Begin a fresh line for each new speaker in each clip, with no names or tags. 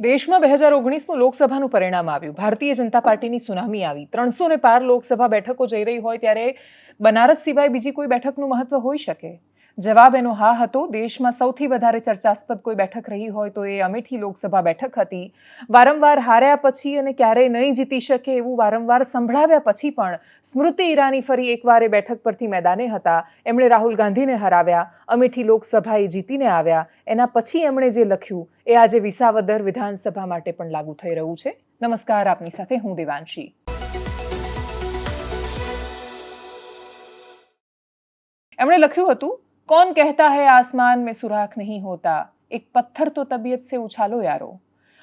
દેશમાં 2019નું લોકસભાનું પરિણામ આવ્યું. ભારતીય જનતા પાર્ટીની સુનામી આવી. 300 પાર લોકસભા બેઠકો જઈ રહી હોય ત્યારે બનારસ સિવાય બીજી કોઈ બેઠકનું મહત્વ હોઈ શકે? જવાબ એનો હા હતો. દેશમાં સૌથી વધારે ચર્ચાસ્પદ કોઈ બેઠક રહી હોય તો એ અમેઠી લોકસભા બેઠક હતી. વારંવાર હાર્યા પછી અને ક્યારેય નહીં જીતી શકે એવું વારંવાર સંભળાવ્યા પછી પણ સ્મૃતિ ઈરાની ફરી એકવાર એ બેઠક પરથી મેદાને હતા. એમણે રાહુલ ગાંધીને હરાવ્યા. અમેઠી લોકસભા એ જીતીને આવ્યા. એના પછી એમણે જે લખ્યું એ આજે વિસાવદર વિધાનસભા માટે પણ લાગુ થઈ રહ્યું છે. નમસ્કાર, આપની સાથે હું દેવાંશી. એમણે લખ્યું હતું, कौन कहता है आसमान में सुराख नहीं होता, एक पत्थर तो तबीयत से उछालो यारो.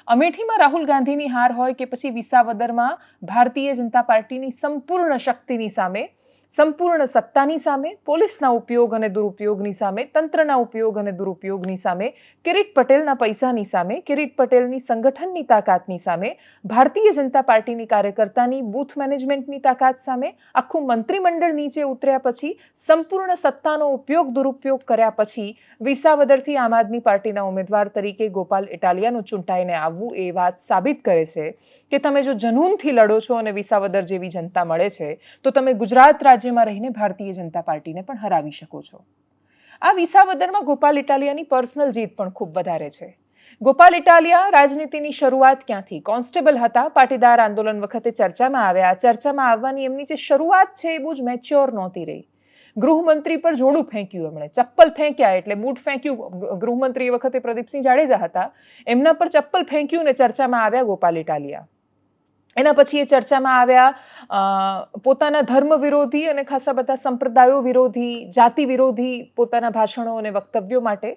અમેઠીમાં રાહુલ ગાંધીની હાર હોય કે પછી વિસાવદરમાં ભારતીય જનતા પાર્ટીની સંપૂર્ણ શક્તિની સામે, સંપૂર્ણ સત્તાની સામે, પોલીસના ઉપયોગ અને દુરુપયોગની સામે, તંત્રના ઉપયોગ અને દુરુપયોગની સામે, કિરીટ પટેલના પૈસાની સામે, કિરીટ પટેલની સંગઠનની તાકાતની સામે, ભારતીય જનતા પાર્ટીની કાર્યકર્તાની બૂથ મેનેજમેન્ટની તાકાત સામે, આખું મંત્રીમંડળ નીચે ઉતર્યા પછી, સંપૂર્ણ સત્તાનો ઉપયોગ દુરુપયોગ કર્યા પછી વિસાવદરથી આમ આદમી પાર્ટીના ઉમેદવાર તરીકે ગોપાલ ઇટાલિયાનું ચૂંટાઈને આવવું એ વાત સાબિત કરે છે કે તમે જો જનૂનથી લડો છો અને વિસાવદર જેવી જનતા મળે છે તો તમે ગુજરાત રાજ્યમાં રહીને ભારતીય જનતા પાર્ટીને પણ હરાવી શકો છો. આ વિસાવદરમાં ગોપાલ ઇટાલિયાની પર્સનલ જીત પણ ખૂબ વધારે છે. ગોપાલ ઇટાલિયા રાજનીતિની શરૂઆત ક્યાંથી? કોન્સ્ટેબલ હતા, પાટીદાર આંદોલન વખતે ચર્ચામાં આવ્યા. ચર્ચામાં આવવાની એમની જે શરૂઆત છે એ બહુ જ મેચ્યોર નહોતી રહી. ગૃહમંત્રી પર જોડું ફેંક્યું એમણે, ચપ્પલ ફેંક્યા એટલે બૂટ ફેંક્યું. ગૃહમંત્રી એ વખતે પ્રદીપસિંહ જાડેજા હતા, એમના પર ચપ્પલ ફેંક્યું ને ચર્ચામાં આવ્યા ગોપાલ ઇટાલિયા. એના પછી એ ચર્ચામાં આવ્યા પોતાના ધર્મ વિરોધી અને ખાસા બધા સંપ્રદાયો વિરોધી, જાતિ વિરોધી પોતાના ભાષણો અને વક્તવ્યો માટે.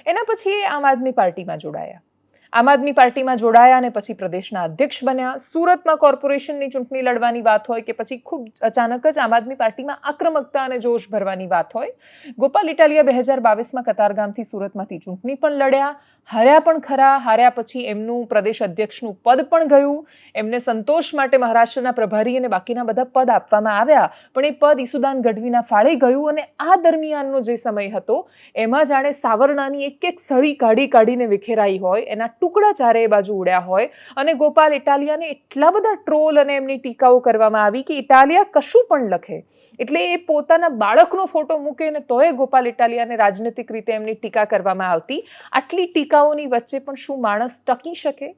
એના પછી એ આમ આદમી પાર્ટીમાં જોડાયા. આમ આદમી પાર્ટીમાં જોડાયા અને પછી પ્રદેશના અધ્યક્ષ બન્યા. સુરતમાં કોર્પોરેશનની ચૂંટણી લડવાની વાત હોય કે પછી ખૂબ અચાનક જ આમ આદમી પાર્ટીમાં આક્રમકતા અને જોશ ભરવાની વાત હોય, ગોપાલ ઇટાલિયા 2022માં કતારગામથી સુરતમાંથી ચૂંટણી પણ લડ્યા, હાર્યા પણ ખરા. હાર્યા પછી એમનું પ્રદેશ અધ્યક્ષનું પદ પણ ગયું. એમને સંતોષ માટે મહારાષ્ટ્રના પ્રભારી અને બાકીના બધા પદ આપવામાં આવ્યા, પણ એ પદ ઈસુદાન ગઢવીના ફાળે ગયું. અને આ દરમિયાનનો જે સમય હતો એમાં જાણે સાવરણાની એક એક સળી કાઢીને વિખેરાઈ હોય, એના ટુકડા ચારેય બાજુ ઉડ્યા હોય. અને ગોપાલ ઇટાલિયાને એટલા બધા ટ્રોલ અને એમની ટીકાઓ કરવામાં આવી કે ઇટાલિયા કશું પણ લખે એટલે એ પોતાના બાળકનો ફોટો મૂકે ને તોય ગોપાલ ઇટાલિયાને રાજનૈતિક રીતે એમની ટીકા કરવામાં આવતી. આટલી ટીકાઓની વચ્ચે પણ શું માણસ ટકી શકે?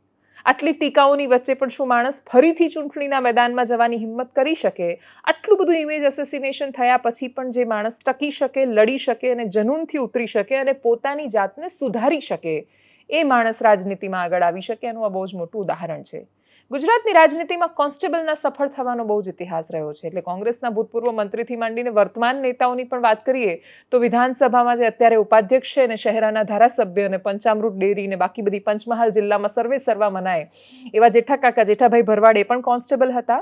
આટલી ટીકાઓની વચ્ચે પણ શું માણસ ફરીથી ચૂંટણીના મેદાનમાં જવાની હિંમત કરી શકે? આટલું બધું ઇમેજ એસેસિનેશન થયા પછી પણ જે માણસ ટકી શકે, લડી શકે અને જનૂનથી ઉતરી શકે અને પોતાની જાતને સુધારી શકે, એ માણસ રાજનીતિમાં આગળ આવી શકે, એનું આ બહુ જ મોટું ઉદાહરણ છે. ગુજરાતની રાજનીતિમાં કોન્સ્ટેબલના સફળ થવાનો બહુ જ ઇતિહાસ રહ્યો છે. એટલે કોંગ્રેસના ભૂતપૂર્વ મંત્રીથી માંડીને વર્તમાન નેતાઓની પણ વાત કરીએ તો વિધાનસભામાં જે અત્યારે ઉપાધ્યક્ષ છે અને શહેરાના ધારાસભ્ય અને પંચામૃત ડેરી ને બાકી બધી પંચમહાલ જિલ્લામાં સર્વે સર્વા મનાય એવા જેઠાભાઈ ભરવાડ એ પણ કોન્સ્ટેબલ હતા.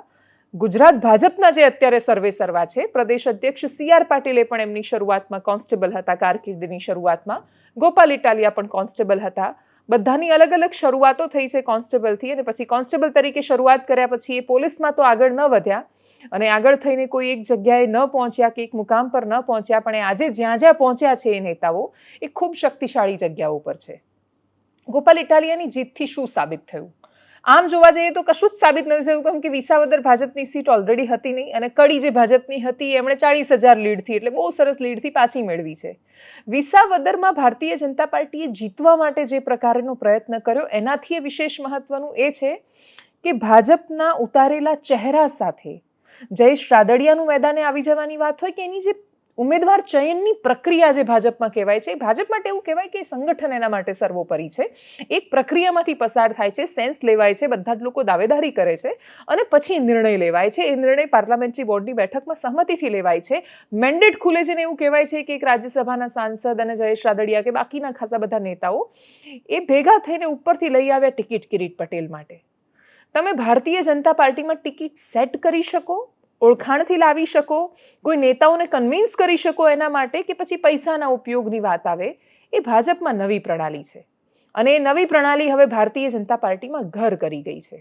ગુજરાત ભાજપના જે અત્યારે સર્વે સર્વા છે, પ્રદેશ અધ્યક્ષ CR પાટીલે પણ એમની શરૂઆતમાં કોન્સ્ટેબલ હતા. કારકિર્દીની શરૂઆતમાં ગોપાલ ઇટાલિયા પણ કોન્સ્ટેબલ હતા. બધાની અલગ અલગ શરૂઆતો થઈ છે કોન્સ્ટેબલથી, અને પછી કોન્સ્ટેબલ તરીકે શરૂઆત કર્યા પછી એ પોલીસમાં તો આગળ ન વધ્યા અને આગળ થઈને કોઈ એક જગ્યાએ ન પહોંચ્યા કે એક મુકામ પર ન પહોંચ્યા, પણ આજે જ્યાં જ્યાં પહોંચ્યા છે એ નેતાઓ એ ખૂબ શક્તિશાળી જગ્યાઓ પર છે. ગોપાલ ઇટાલિયાની જીતથી શું સાબિત થયું? આમ જોવા જઈએ તો કશું જ સાબિત નથી થયું, કેમ કે વિસાવદર ભાજપની સીટ ઓલરેડી હતી નહીં અને કડી જે ભાજપની હતી એમણે 40,000 લીડથી, એટલે બહુ સરસ લીડથી પાછી મેળવી છે. વિસાવદરમાં ભારતીય જનતા પાર્ટીએ જીતવા માટે જે પ્રકારનો પ્રયત્ન કર્યો એનાથી વિશેષ મહત્વનું એ છે કે ભાજપના ઉતારેલા ચહેરા સાથે જયેશ રાદડિયાનું મેદાને આવી જવાની વાત હોય કે એની જે ઉમેદવાર ચયનની પ્રક્રિયા જે ભાજપમાં કહેવાય છે, ભાજપ માટે એવું કહેવાય કે સંગઠન એના માટે સર્વોપરી છે. એક પ્રક્રિયામાંથી પસાર થાય છે, સેન્સ લેવાય છે, બધા જ લોકો દાવેદારી કરે છે અને પછી નિર્ણય લેવાય છે. એ નિર્ણય પાર્લામેન્ટરી બોર્ડની બેઠકમાં સહમતિથી લેવાય છે. મેન્ડેટ ખુલે છે ને એવું કહેવાય છે કે એક રાજ્યસભાના સાંસદ અને જયેશ રાદડિયા કે બાકીના ખાસા બધા નેતાઓ એ ભેગા થઈને ઉપરથી લઈ આવ્યા ટિકિટ કિરીટ પટેલ માટે. તમે ભારતીય જનતા પાર્ટીમાં ટિકિટ સેટ કરી શકો, ઓળખાણથી લાવી શકો, કોઈ નેતાઓને કન્વિન્સ કરી શકો એના માટે, કે પછી પૈસાના ઉપયોગની વાત આવે, એ ભાજપમાં નવી પ્રણાલી છે. અને એ નવી પ્રણાલી હવે ભારતીય જનતા પાર્ટીમાં ઘર કરી ગઈ છે.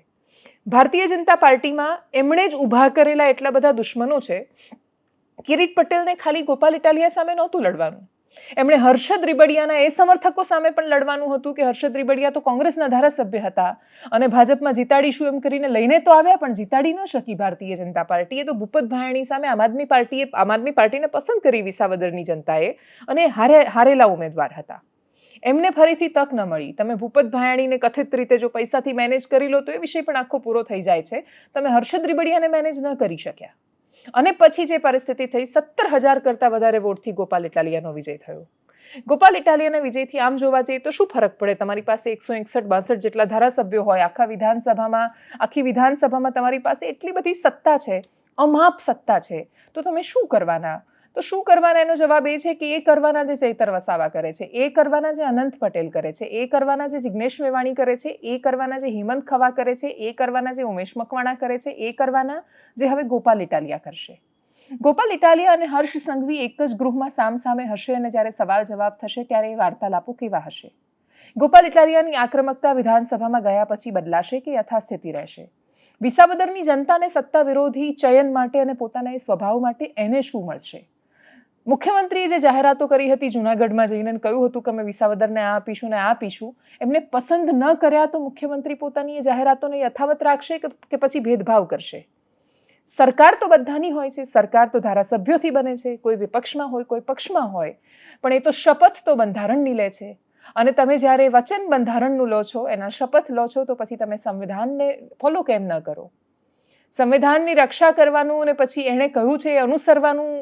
ભારતીય જનતા પાર્ટીમાં એમણે જ ઊભા કરેલા એટલા બધા દુશ્મનો છે. કિરીટ પટેલને ખાલી ગોપાલ ઇટાલિયા સામે નહોતું લડવાનું. એમણે હર્ષદ રીબડિયાના એ સમર્થકો સામે પણ લડવાનું હતું કે હર્ષદ રીબડિયા તો કોંગ્રેસના ધારાસભ્ય હતા અને ભાજપમાં જીતાડીશું એમ કરીને લઈને તો આવ્યા પણ જીતાડી ન શકી ભારતીય જનતા પાર્ટીએ. તો ભૂપત ભાયાણી સામે આમ આદમી પાર્ટીને પસંદ કરી વિસાવદરની જનતાએ અને હારેલા ઉમેદવાર હતા. એમને ફરીથી તક ન મળી. તમે ભૂપત ભાયાણીને કથિત રીતે જો પૈસાથી મેનેજ કરી લો તો એ વિષય પણ આખો પૂરો થઈ જાય છે. તમે હર્ષદ રીબડિયાને મેનેજ ન કરી શક્યા અને પછી જે પરિસ્થિતિ થઈ 17,000 કરતાં વધારે વોટથી ગોપાલ ઇટાલિયાનો વિજય થયો. ગોપાલ ઇટાલિયાના વિજયથી આમ જોવા જઈએ તો શું ફરક પડે? તમારી પાસે 161-62 જેટલા ધારાસભ્યો હોય, આખી વિધાનસભામાં તમારી પાસે એટલી બધી સત્તા છે, અમાપ સત્તા છે, તો તમે શું કરવાના? તો શું કરવાના એનો જવાબ એ છે કે એ કરવાના જે ચૈતર વસાવા કરે છે, એ કરવાના જે અનંત પટેલ કરે છે, એ કરવાના જે જિગ્નેશ મેવાણી કરે છે, એ કરવાના જે હેમંત ખવા કરે છે, એ કરવાના જે ઉમેશ મકવાણા કરે છે, એ કરવાના જે હવે ગોપાલ ઇટાલિયા કરશે. ગોપાલ ઇટાલિયા અને હર્ષ સંઘવી એક જ ગૃહમાં સામસામે હશે અને જ્યારે સવાલ જવાબ થશે ત્યારે એ વાર્તાલાપો કેવા હશે? ગોપાલ ઇટાલિયાની આક્રમકતા વિધાનસભામાં ગયા પછી બદલાશે કે યથાસ્થિતિ રહેશે? વિસાવદરની જનતાને સત્તા વિરોધી ચયન માટે અને પોતાના એ સ્વભાવ માટે એને શું મળશે? મુખ્યમંત્રીએ જે જાહેરાતો કરી હતી જૂનાગઢમાં જઈને કહ્યું હતું કે અમે વિસાવદરને આ આપીશું ને આ આપીશું, એમને પસંદ ન કર્યા તો મુખ્યમંત્રી પોતાની એ જાહેરાતોને યથાવત રાખશે કે પછી ભેદભાવ કરશે? સરકાર તો બધાની હોય છે, સરકાર તો ધારાસભ્યોથી બને છે, કોઈ વિપક્ષમાં હોય કોઈ પક્ષમાં હોય, પણ એ તો શપથ તો બંધારણની લે છે અને તમે જ્યારે વચન બંધારણનું લો છો, એના શપથ લો છો, તો પછી તમે સંવિધાનને ફોલો કેમ ન કરો? સંવિધાનની રક્ષા કરવાનું અને પછી એણે કહ્યું છે એ અનુસરવાનું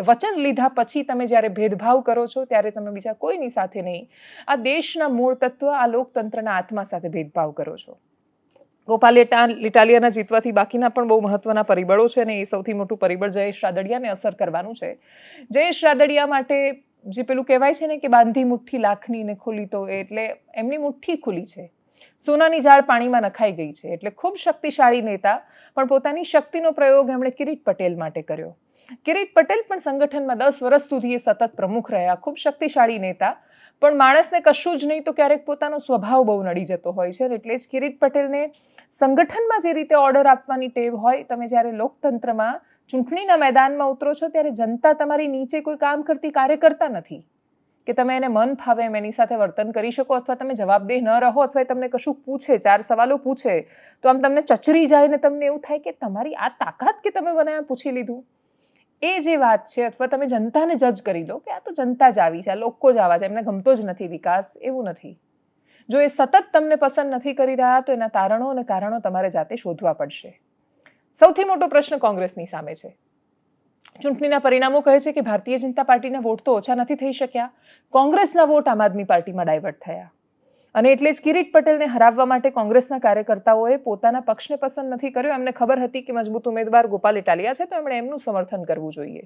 વચન લીધા પછી તમે જ્યારે ભેદભાવ કરો છો ત્યારે તમે બીજા કોઈની સાથે નહીં, આ દેશના મૂળ તત્વ, આ લોકતંત્રના આત્મા સાથે ભેદભાવ કરો છો. ગોપાલ ઇટાલિયાના જીતવાથી બાકીના પણ બહુ મહત્વના પરિબળો છે અને એ સૌથી મોટું પરિબળ જયેશ રાદડિયાને અસર કરવાનું છે. જયેશ રાદડિયા માટે જે પેલું કહેવાય છે ને કે બાંધી મુઠ્ઠી લાખની ને ખુલી, તો એટલે એમની મુઠ્ઠી ખુલી છે, સોનાની જાળ પાણીમાં નખાઈ ગઈ છે. એટલે ખૂબ શક્તિશાળી નેતા, પણ પોતાની શક્તિનો પ્રયોગ એમણે કિરીટ પટેલ માટે કર્યો. કિરીટ પટેલ પણ સંગઠનમાં 10 વર્ષ સુધી એ સતત પ્રમુખ રહ્યા, ખૂબ શક્તિશાળી નેતા, પણ માણસને કશું જ નહીં તો ક્યારેક પોતાનો સ્વભાવ બહુ નડી જતો હોય છે. એટલે જ કિરીટ પટેલને સંગઠનમાં જે રીતે ઓર્ડર આપવાની ટેવ હોય, તમે જ્યારે લોકતંત્રમાં ચૂંટણીના મેદાનમાં ઉતરો છો ત્યારે જનતા તમારી નીચે કોઈ કામ કરતી કાર્યકર્તા નથી કે તમે એને મન ફાવે એમ એની સાથે વર્તન કરી શકો, અથવા તમે જવાબદેહ ન રહો, અથવા તમને કશું પૂછે, 4 સવાલો પૂછે તો આમ તમને ચચરી જાય ને તમને એવું થાય કે તમારી આ તાકાત કે તમે મને પૂછી લીધું. એ જે વાત છે, અથવા તમે જનતાને જજ કરી લો કે આ તો જનતા જ આવી છે, આ લોકો જ આવા છે, એમને ગમતો જ નથી વિકાસ, એવું નથી. જો એ સતત તમને પસંદ નથી કરી રહ્યા તો એના તારણો અને કારણો તમારે જાતે શોધવા પડશે. સૌથી મોટો પ્રશ્ન કોંગ્રેસની સામે છે. ચૂંટણીના પરિણામો કહે છે કે ભારતીય જનતા પાર્ટીના વોટ તો ઓછા નથી થઈ શક્યા, કોંગ્રેસના વોટ આમ આદમી પાર્ટીમાં ડાયવર્ટ થયા. અને એટલે જ કિરીટ પટેલને હરાવવા માટે કોંગ્રેસના કાર્યકર્તાઓએ પોતાના પક્ષને પસંદ નથી કર્યો. એમને ખબર હતી કે મજબૂત ઉમેદવાર ગોપાલ ઇટાલિયા છે, તો એમણે એમનું સમર્થન કરવું જોઈએ.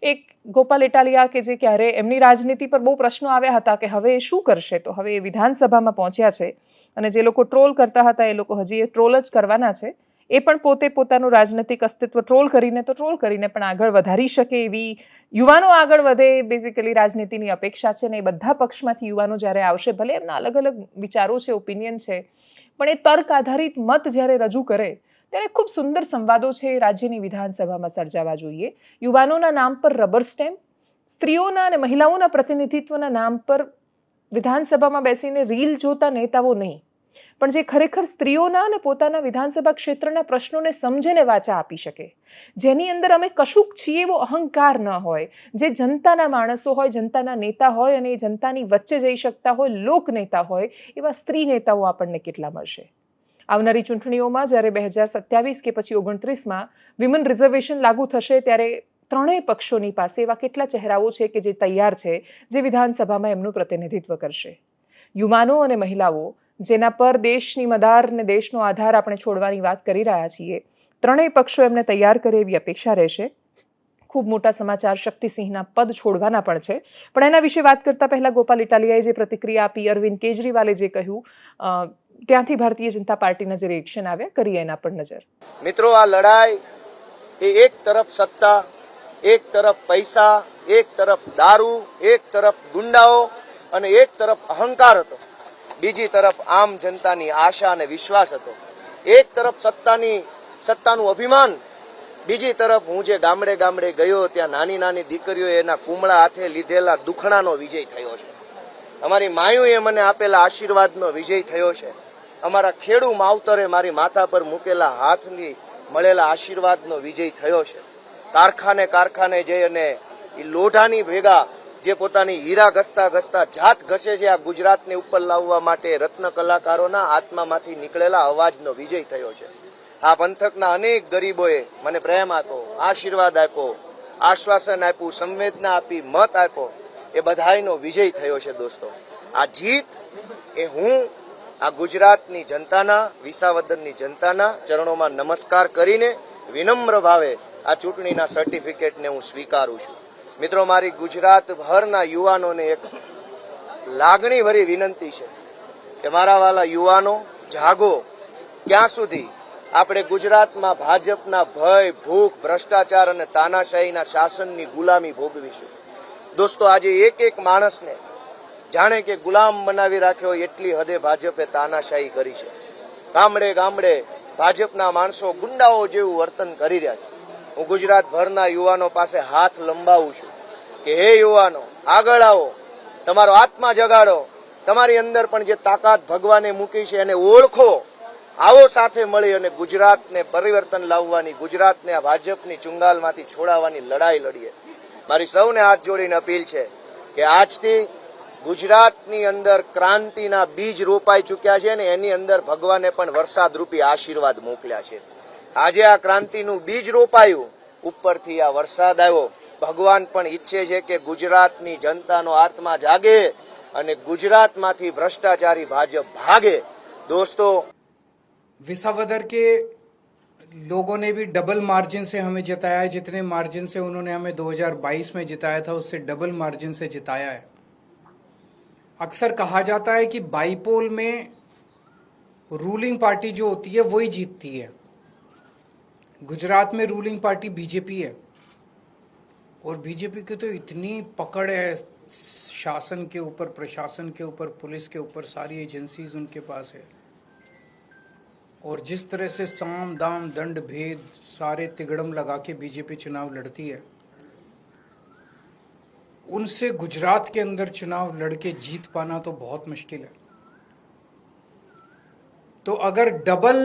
એક ગોપાલ ઇટાલિયા કે જે ક્યારે એમની રાજનીતિ પર બહુ પ્રશ્નો આવ્યા હતા કે હવે એ શું કરશે, તો હવે એ વિધાનસભામાં પહોંચ્યા છે અને જે લોકો ટ્રોલ કરતા હતા એ લોકો હજી એ ટ્રોલ જ કરવાના છે. એ પણ પોતે પોતાનું રાજનૈતિક અસ્તિત્વ ટ્રોલ કરીને પણ આગળ વધારી શકે એવી યુવાનો આગળ વધે, બેઝિકલી રાજનીતિની અપેક્ષા છે. ને એ બધા પક્ષમાંથી યુવાનો જ્યારે આવશે, ભલે એમના અલગ અલગ વિચારો છે, ઓપિનિયન છે, પણ એ તર્ક આધારિત મત જ્યારે રજૂ કરે ત્યારે ખૂબ સુંદર સંવાદો છે રાજ્યની વિધાનસભામાં સર્જાવા જોઈએ. યુવાનોના નામ પર રબર સ્ટેમ્પ, સ્ત્રીઓના અને મહિલાઓના પ્રતિનિધિત્વના નામ પર વિધાનસભામાં બેસીને રીલ જોતા નેતાઓ નહીં, પણ જે ખરેખર સ્ત્રીઓના અને પોતાના વિધાનસભા ક્ષેત્રના પ્રશ્નોને સમજીને વાચા આપી શકે, જેની અંદર અમે કશુંક છીએ એવો અહંકાર ન હોય, જે જનતાના માણસો હોય, જનતાના નેતા હોય અને એ જનતાની વચ્ચે જઈ શકતા હોય, લોક નેતા હોય, એવા સ્ત્રી નેતાઓ આપણને કેટલા મળશે? આવનારી ચૂંટણીઓમાં જ્યારે 2027 કે પછી 29માં વિમન રિઝર્વેશન લાગુ થશે ત્યારે ત્રણેય પક્ષોની પાસે એવા કેટલા ચહેરાઓ છે કે જે તૈયાર છે, જે વિધાનસભામાં એમનું પ્રતિનિધિત્વ કરશે. યુવાનો અને મહિલાઓ જેના પર દેશની મદાર અને દેશનો આધાર આપણે છોડવાની વાત કરી રહ્યા છીએ, ત્રણેય પક્ષો એમને તૈયાર કરે એવી અપેક્ષા રહેશે. ખૂબ મોટા સમાચાર શક્તિસિંહના પદ છોડવાના પણ છે, પણ એના વિશે વાત કરતા પહેલા ગોપાલ ઇટાલિયાએ જે પ્રતિક્રિયા આપી, અરવિંદ કેજરીવાલે જે કહ્યું, ત્યાંથી ભારતીય જનતા પાર્ટીના જે રિએક્શન આવ્યા, કરીએ એના પર નજર.
મિત્રો, આ લડાઈ એ એક તરફ સત્તા, એક તરફ પૈસા, એક તરફ દારૂ, એક તરફ ગુંડાઓ અને એક તરફ અહંકાર હતો, બીજી તરફ આમ જનતાની આશા અને વિશ્વાસ હતો. એક તરફ સત્તાનું અભિમાન બીજી તરફ હું જે ગામડે ગામડે ગયો ત્યાં નાની નાની દીકરીઓ એના કુમળા હાથે લીધેલા દુખણાનો વિજય થયો છે. અમારી માયુએ મને આપેલા આશીર્વાદનો વિજય થયો છે. અમારા ખેડૂ માવતરે મારી માથા પર મૂકેલા હાથની મળેલા આશીર્વાદનો વિજય થયો છે. કારખાને જઈ અને એ લોઢાની ભેગા જે પોતાની હીરા ઘસતા ઘસતા જાત ઘસે છે, આ ગુજરાતને ઉપર લાવવા માટે રત્ન કલાકારોના આત્મામાંથી નીકળેલા અવાજનો વિજય થયો છે. આ પંથકના અનેક ગરીબોએ મને પ્રેમ આપ્યો, આશીર્વાદ આપ્યો, આશ્વાસન આપ્યું, સંવેદના આપી, મત આપ્યો. એ બધાયનો વિજય થયો છે. દોસ્તો, આ જીત એ હું આ ગુજરાતની જનતાના, વિસાવદરની જનતાના ચરણોમાં નમસ્કાર કરીને વિનમ્ર ભાવે આ ચૂંટણીના સર્ટિફિકેટને હું સ્વીકારું છું. મિત્રો, મારી ગુજરાતભરના યુવાનોને એક લાગણીભરી વિનંતી છે કે મારા વાલા યુવાનો, જાગો. ક્યાં સુધી આપણે ગુજરાતમાં ભાજપના ભય, ભૂખ, ભ્રષ્ટાચાર અને તાનાશાહીના શાસનની ગુલામી ભોગવીશું? દોસ્તો, આજે એક એક માણસને જાણે કે ગુલામ બનાવી રાખ્યો એટલી હદે ભાજપે તાનાશાહી કરી છે. ગામડે ગામડે ભાજપના માણસો ગુંડાઓ જેવું વર્તન કરી રહ્યા છે. હું ગુજરાતભરના યુવાનો પાસે હાથ લંબાવું છું કે હે યુવાનો, આગળ આવો, તમારો આત્મા જગાડો, તમારી અંદર પણ જે તાકાત ભગવાને મૂકી છે એને ઓળખો. આવો સાથે મળી અને ગુજરાતને પરિવર્તન લાવવાની, ગુજરાતને આ ભાજપની ચુંગાલમાંથી છોડાવવાની લડાઈ લડીએ. મારી સૌને હાથ જોડીને અપીલ છે કે આજથી ગુજરાતની અંદર ક્રાંતિના બીજ રોપાઈ ચૂક્યા છે ને એની અંદર ભગવાને પણ વરસાદ રૂપી આશીર્વાદ મોકલ્યા છે. આજે આ ક્રાંતિનું બીજ રોપાયું, ઉપરથી આ વરસાદ આવ્યો. ભગવાન પણ ઈચ્છે છે કે ગુજરાતની જનતાનો આત્મા જાગે અને ગુજરાતમાંથી ભ્રષ્ટાચારી ભાજપ ભાગે. दोस्तों,
विसावदर के लोगों ने भी डबल मार्जिन से हमें जिताया है. जितने मार्जिन से उन्होंने हमें 2022 में जिताया था उससे डबल मार्जिन से जिताया है. अक्सर कहा जाता है कि बाईपोल में रूलिंग पार्टी जो होती है वही जीतती है. गुजरात में रूलिंग पार्टी बीजेपी है और बीजेपी की तो इतनी पकड़ है शासन के ऊपर, प्रशासन के ऊपर, पुलिस के ऊपर, सारी एजेंसीज उनके पास है. और जिस तरह से साम दाम दंड भेद सारे तिगड़म लगा के बीजेपी चुनाव लड़ती है, उनसे गुजरात के अंदर चुनाव लड़के जीत पाना तो बहुत मुश्किल है. तो अगर डबल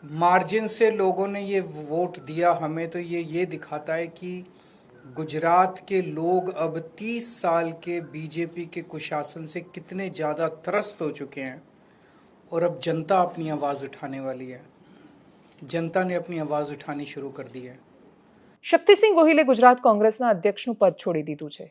मार्जिन से लोगों ने ये वोट दिया हमें, तो ये दिखाता है कि गुजरात के लोग अब 30 साल के बीजेपी के कुशासन से कितने ज़्यादा त्रस्त हो चुके हैं और अब जनता अपनी आवाज़ उठाने वाली है. जनता ने अपनी आवाज़ उठानी शुरू कर दी है.
શક્તિસિંહ ગોહિલે ગુજરાત કોંગ્રેસના અધ્યક્ષનું પદ છોડી દીધું છે.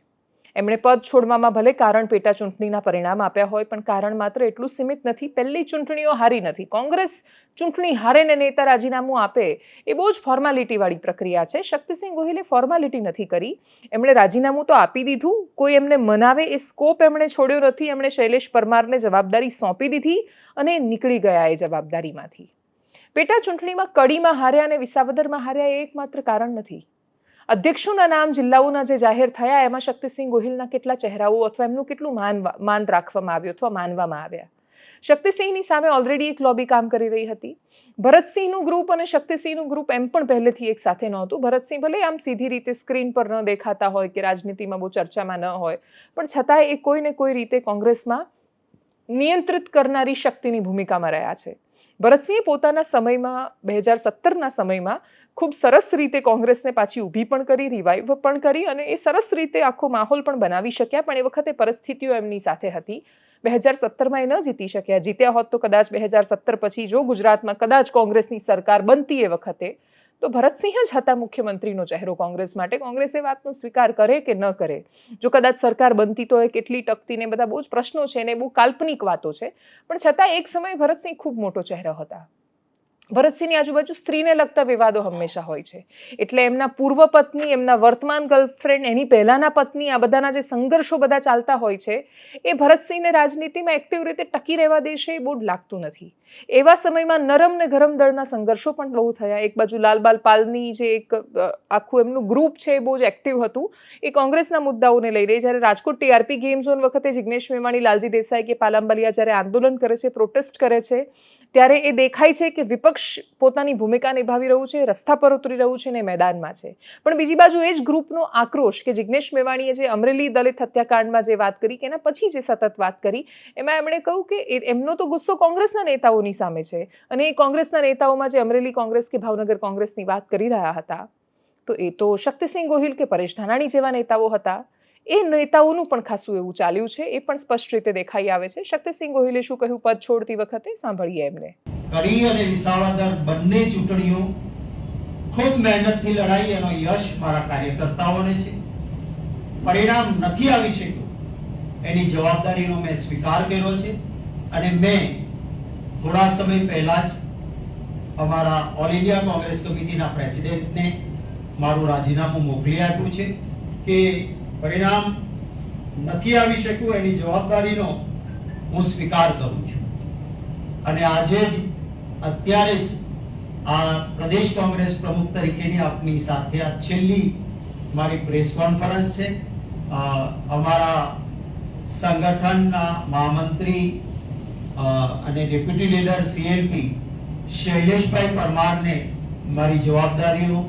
એમણે પદ છોડવામાં ભલે કારણ પેટા ચૂંટણીના પરિણામ આપ્યા હોય, પણ કારણ માત્ર એટલું સીમિત નથી. પહેલી ચૂંટણીઓ હારી નથી. કોંગ્રેસ ચૂંટણી હારે ને નેતા રાજીનામું આપે એ બહુ જ ફોર્માલિટીવાળી પ્રક્રિયા છે. શક્તિસિંહ ગોહિલે ફોર્માલિટી નથી કરી. એમણે રાજીનામું તો આપી દીધું, કોઈ એમને મનાવે એ સ્કોપ એમણે છોડ્યો નથી. એમણે શૈલેષ પરમારને જવાબદારી સોંપી દીધી અને નીકળી ગયા એ જવાબદારીમાંથી. પેટા ચૂંટણીમાં કડીમાં હાર્યા અને વિસાવદરમાં હાર્યા એ એકમાત્ર કારણ નથી. અધ્યક્ષોના નામ જિલ્લાઓના જે જાહેર થયા એમાં શક્તિસિંહ ગોહિલના કેટલા ચહેરાઓ અથવા એમનું કેટલું માન રાખવામાં આવ્યું અથવા માનવામાં આવ્યા. શક્તિસિંહની સામે ઓલરેડી એક લોબી કામ કરી રહી હતી. ભરતસિંહનું ગ્રુપ અને શક્તિસિંહનું ગ્રુપ એમ પણ પહેલેથી એક સાથે નહોતું. ભરતસિંહ ભલે આમ સીધી રીતે સ્ક્રીન પર ન દેખાતા હોય કે રાજનીતિમાં બહુ ચર્ચામાં ન હોય, પણ છતાંય એ કોઈ ને કોઈ રીતે કોંગ્રેસમાં નિયંત્રિત કરનારી શક્તિની ભૂમિકામાં રહ્યા છે. ભરતસિંહે પોતાના સમયમાં 2017ના સમયમાં ખૂબ સરસ રીતે કોંગ્રેસને પાછી ઊભી પણ કરી, રિવાઇવ પણ કરી અને એ સરસ રીતે આખો માહોલ પણ બનાવી શક્યા. પણ એ વખતે પરિસ્થિતિઓ એમની સાથે હતી. 2017માં એ ન જીતી શક્યા. જીત્યા હોત તો કદાચ 2017 પછી જો ગુજરાતમાં કદાચ કોંગ્રેસની સરકાર બનતી એ વખતે, તો ભરતસિંહ જ હતા મુખ્યમંત્રીનો ચહેરો કોંગ્રેસ માટે. કોંગ્રેસ એ વાતનો સ્વીકાર કરે કે ન કરે, જો કદાચ સરકાર બનતી તો એ કેટલી ટકતી ને બધા બહુ જ પ્રશ્નો છે ને બહુ કાલ્પનિક વાતો છે. પણ છતાં એક સમયે ભરતસિંહ ખૂબ મોટો ચહેરો હતા. ભરતસિંહની આજુબાજુ સ્ત્રીને લગતા વિવાદો હંમેશા હોય છે. એટલે એમના પૂર્વ પત્ની, એમના વર્તમાન ગર્લફ્રેન્ડ, એની પહેલાના પત્ની, આ બધાના જે સંઘર્ષો બધા ચાલતા હોય છે એ ભરતસિંહને રાજનીતિમાં એક્ટિવ રીતે ટકી રહેવા દેશે એ બહુ જ લાગતું નથી. એવા સમયમાં નરમ ને ગરમ દળના સંઘર્ષો પણ બહુ થયા. એક બાજુ લાલબાલ પાલની જે એક આખું એમનું ગ્રુપ છે એ બહુ જ એક્ટિવ હતું, એ કોંગ્રેસના મુદ્દાઓને લઈ રહી. જ્યારે રાજકોટ ટીઆરપી ગેમ ઝોન વખતે જિગ્નેશ મેવાણી, લાલજી દેસાઈ કે પાલાંબલિયા જ્યારે આંદોલન કરે છે, પ્રોટેસ્ટ કરે છે, ત્યારે એ દેખાય છે કે વિપક્ષ પોતાની ભૂમિકા નિભાવી રહ્યું છે, રસ્તા પર ઉતરી રહ્યું છે ને મેદાનમાં છે. પણ બીજી બાજુ એ જ ગ્રુપનો આક્રોશ કે જિગ્નેશ મેવાણીએ જે અમરેલી દલિત હત્યાકાંડમાં જે વાત કરી કે એના પછી જે સતત વાત કરી, એમાં એમણે કહ્યું કે એમનો તો ગુસ્સો કોંગ્રેસના નેતાઓની સામે છે અને એ કોંગ્રેસના નેતાઓમાં જે અમરેલી કોંગ્રેસ કે ભાવનગર કોંગ્રેસની વાત કરી રહ્યા હતા, તો એ તો શક્તિસિંહ ગોહિલ કે પરેશ ધાનાણી જેવા નેતાઓ હતા. એ નેતાઓનું પણ ખાસું એવું ચાલ્યું છે, એ પણ સ્પષ્ટ રીતે દેખાઈ આવે છે. શક્તિસિંહ ગોહિલે શું કહ્યું પદ છોડતી વખતે, સાંભળીએ એમને.
કડી અને વિસાવદર બંને ચૂંટણીઓ ખૂબ મહેનતથી લડાઈ, એનો યશ મારા કાર્યકર્તાઓને છે. પરિણામ નથી આવી શક્યું એની જવાબદારીનો મેં સ્વીકાર કર્યો છે અને મેં થોડા સમય પહેલા જ અમારા ઓલ ઇન્ડિયા કોંગ્રેસ કમિટીના પ્રેસિડેન્ટને મારું રાજીનામું મોકલી આપ્યું છે કે પરિણામ નથી આવી શક્યું એની જવાબદારીનો હું સ્વીકાર કરું છું. અને આજે જ અત્યારે જ આ પ્રદેશ કોંગ્રેસ પ્રમુખ તરીકેની આપની સાથે આ છેલ્લી મારી પ્રેસ કોન્ફરન્સ છે. અમારા સંગઠનના મહામંત્રી અને ડેપ્યુટી લીડર સીએલપી શૈલેષભાઈ પરમારને મારી જવાબદારીઓ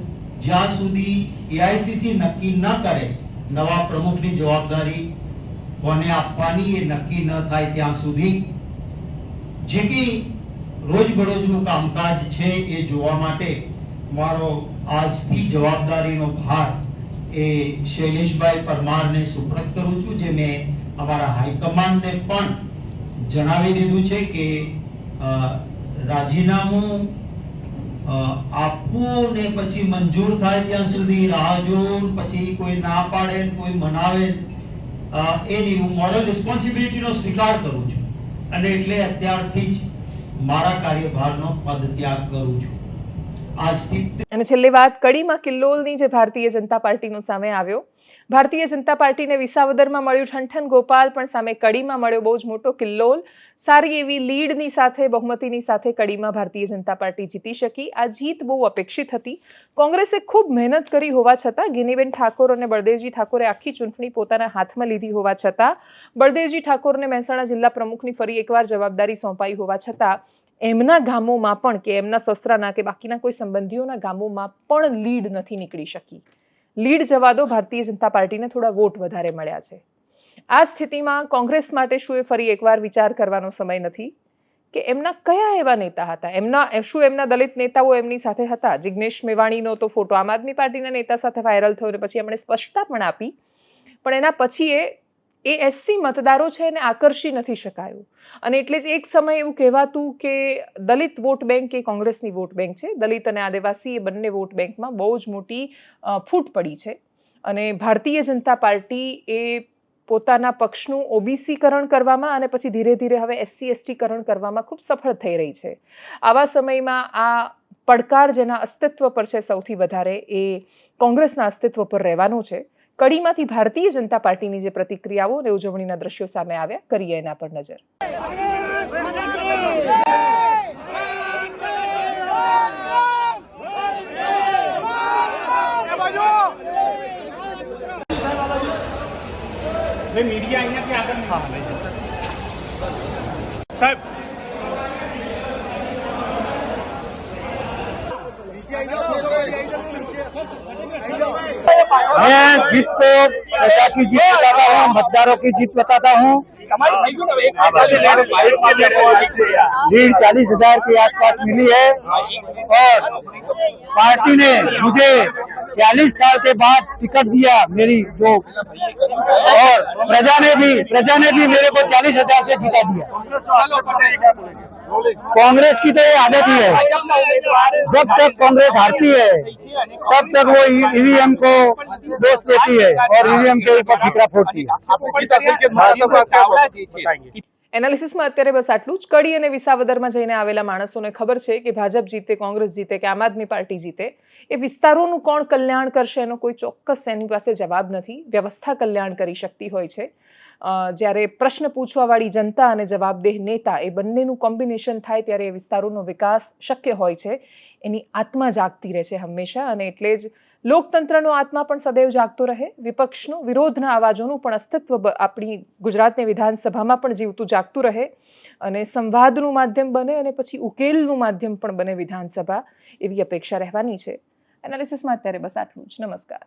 જ્યાં સુધી એઆઈસીસી નક્કી ન કરે નવા પ્રમુખની જવાબદારી કોને આપવાની એ નક્કી ન થાય ત્યાં સુધી જે કે રોજબરોજનું કામકાજ છે એ જોવા માટે મારો આજથી જવાબદારીનો ભાર એ શૈલેષભાઈ પરમારને સુપ્રત કરું છું, જે મેં અમારા હાઈકમાન્ડને પણ જણાવી દીધું છે કે રાજીનામું આપવું ને પછી મંજૂર થાય ત્યાં સુધી રાહ જોવું, પછી કોઈ ના પાડે કોઈ મનાવે એની હું મોરલ રિસ્પોન્સિબિલિટીનો સ્વીકાર કરું છું અને એટલે અત્યારથી જ મારા કાર્યભારનો પદત્યાગ કરું છું આજથી.
અને છેલ્લી વાત કડીમાં કિલ્લોલની જે ભારતીય જનતા પાર્ટીનો સામે આવ્યો. ભારતીય જનતા પાર્ટીને વિસાવદરમાં મળ્યું ઠનઠન ગોપાલ, પણ સામે કડીમાં મળ્યો બહુ જ મોટો કિલ્લોલ. સારી એવી લીડની સાથે, બહુમતીની સાથે કડીમાં ભારતીય જનતા પાર્ટી જીતી શકી. આ જીત બહુ અપેક્ષિત હતી. કોંગ્રેસે ખૂબ મહેનત કરી હોવા છતાં, ગિનીબેન ઠાકોર અને બળદેવજી ઠાકોરે આખી ચૂંટણી પોતાના હાથમાં લીધી હોવા છતાં, બળદેવજી ઠાકોરને મહેસાણા જિલ્લા પ્રમુખની ફરી એકવાર જવાબદારી સોંપાઈ હોવા છતાં એમના ગામોમાં પણ કે એમના સસરાના કે બાકીના કોઈ સંબંધીઓના ગામોમાં પણ લીડ નથી નીકળી શકી. લીડ જવા દો, ભારતીય જનતા પાર્ટીને થોડા વોટ વધારે મળ્યા છે. આ સ્થિતિમાં કોંગ્રેસ માટે શું એ ફરી એકવાર વિચાર કરવાનો સમય નથી કે એમના કયા એવા નેતા હતા? શું એમના દલિત નેતાઓ એમની સાથે હતા? જિગ્નેશ મેવાણીનો તો ફોટો આમ આદમી પાર્ટીના નેતા સાથે વાયરલ થયો અને પછી એમણે સ્પષ્ટતા પણ આપી, પણ એના પછી એ એસસી મતદારો છે એને આકર્ષી નથી શકાયું. અને એટલે જ એક સમય એવું કહેવાતું કે દલિત વોટ બેંક એ કોંગ્રેસની વોટ બેંક છે. દલિત અને આદિવાસી એ બંને વોટ બેંકમાં બહુ જ મોટી ફૂટ પડી છે અને ભારતીય જનતા પાર્ટી એ પોતાના પક્ષનું ઓબીસીકરણ કરવામાં અને પછી ધીરે ધીરે હવે એસસી એસટીકરણ કરવામાં ખૂબ સફળ થઈ રહી છે. આવા સમયમાં આ પડકાર જેના અસ્તિત્વ પર છે સૌથી વધારે, એ કોંગ્રેસના અસ્તિત્વ પર રહેવાનો છે. કડીમાંથી ભારતીય જનતા પાર્ટીની જે પ્રતિક્રિયાઓ અને ઉજવણીના દ્રશ્યો સામે આવ્યા, કરીએ એના પર નજર.
મીડિયા અહીંયાથી આગળ સાહેબ
मैं जीत को प्रजा की जीत बताता हूँ, मतदारों की जीत बताता हूँ. लीड 40,000 के आसपास मिली है और पार्टी ने मुझे 40 साल के बाद टिकट दिया मेरी जो, और प्रजा ने भी मेरे को 40,000 से जिता दिया. कांग्रेस की तो ये आदत ही है, जब तक कांग्रेस हारती है तब तक वो ईवीएम को दोष देती है और ईवीएम के ऊपर ठिकरा फोड़ती है.
એનાલિસિસમાં અત્યારે બસ આટલું જ. કડી અને વિસાવદરમાં જઈને આવેલા માણસોને ખબર છે કે ભાજપ જીતે, કોંગ્રેસ જીતે કે આમ આદમી પાર્ટી જીતે, એ વિસ્તારોનું કોણ કલ્યાણ કરશે એનો કોઈ ચોક્કસ એની પાસે જવાબ નથી. વ્યવસ્થા કલ્યાણ કરી શકતી હોય છે. જ્યારે પ્રશ્ન પૂછવાવાળી જનતા અને જવાબદેહ નેતા એ બંનેનું કોમ્બિનેશન થાય ત્યારે એ વિસ્તારોનો વિકાસ શક્ય હોય છે. એની આત્મા જાગતી રહે છે હંમેશા. અને એટલે જ લોકતંત્રનો આત્મા પણ સદૈવ જાગતો રહે, વિપક્ષનો વિરોધના અવાજોનું પણ અસ્તિત્વ આપણી ગુજરાતની વિધાનસભામાં પણ જીવતું જાગતું રહે અને સંવાદનું માધ્યમ બને અને પછી ઉકેલનું માધ્યમ પણ બને વિધાનસભા, એવી અપેક્ષા રહેવાની છે. એનાલિસિસમાં અત્યારે બસ આટલું જ. નમસ્કાર.